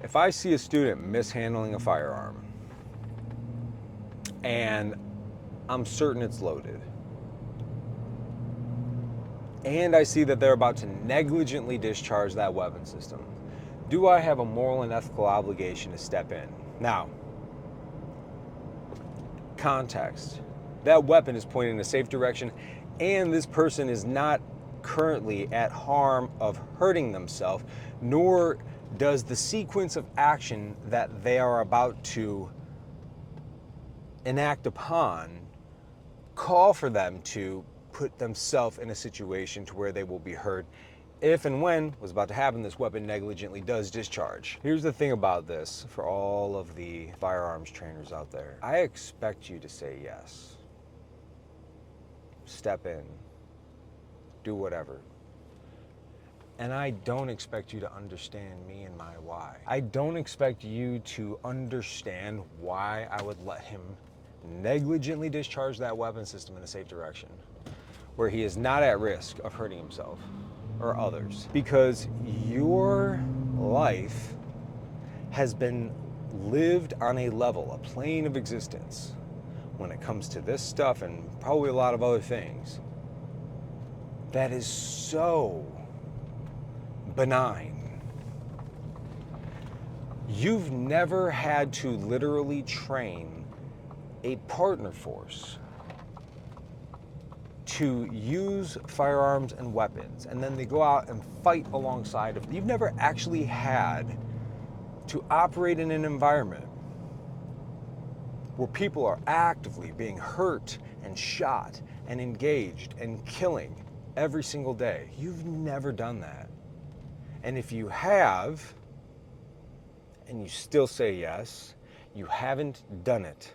If I see a student mishandling a firearm and I'm certain it's loaded, and I see that they're about to negligently discharge that weapon system, do I have a moral and ethical obligation to step in? Now, context. That weapon is pointing in a safe direction, and this person is not currently at harm of hurting themselves, nor does the sequence of action that they are about to enact upon call for them to put themselves in a situation to where they will be hurt if and when was about to happen, this weapon negligently does discharge. Here's the thing about this for all of the firearms trainers out there. I expect you to say yes. Step in. Do whatever. And I don't expect you to understand me and my why. I don't expect you to understand why I would let him negligently discharge that weapon system in a safe direction where he is not at risk of hurting himself or others, because your life has been lived on a level, a plane of existence when it comes to this stuff and probably a lot of other things that is so benign. You've never had to literally train a partner force to use firearms and weapons, and then they go out and fight alongside of them. You've never actually had to operate in an environment where people are actively being hurt and shot and engaged and killing every single day. You've never done that. And if you have, and you still say yes, you haven't done it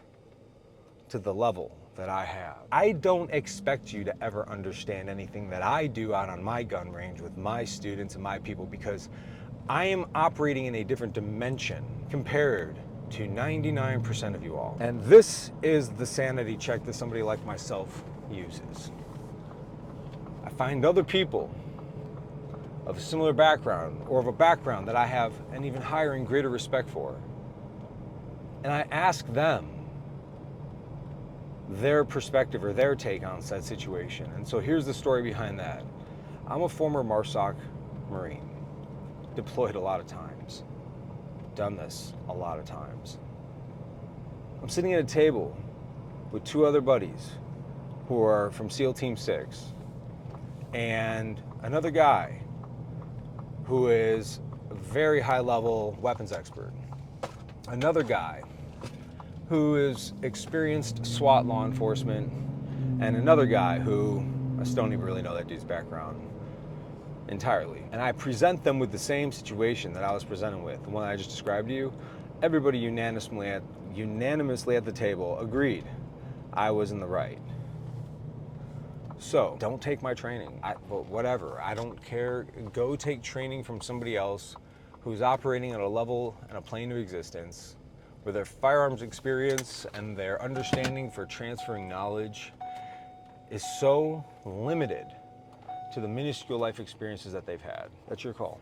to the level that I have. I don't expect you to ever understand anything that I do out on my gun range with my students and my people, because I am operating in a different dimension compared to 99% of you all. And this is the sanity check that somebody like myself uses. I find other people of a similar background or of a background that I have an even higher and greater respect for, and I ask them their perspective or their take on said situation. And so here's the story behind that. I'm a former MARSOC Marine, deployed a lot of times, done this a lot of times. I'm sitting at a table with two other buddies who are from SEAL Team 6 and another guy who is a very high level weapons expert, another guy who is experienced SWAT law enforcement, and another guy who I still don't even really know that dude's background entirely. And I present them with the same situation that I was presented with, the one I just described to you. Everybody unanimously at the table agreed I was in the right. So don't take my training. Whatever, I don't care. Go take training from somebody else who's operating at a level and a plane of existence where their firearms experience and their understanding for transferring knowledge is so limited to the minuscule life experiences that they've had. That's your call.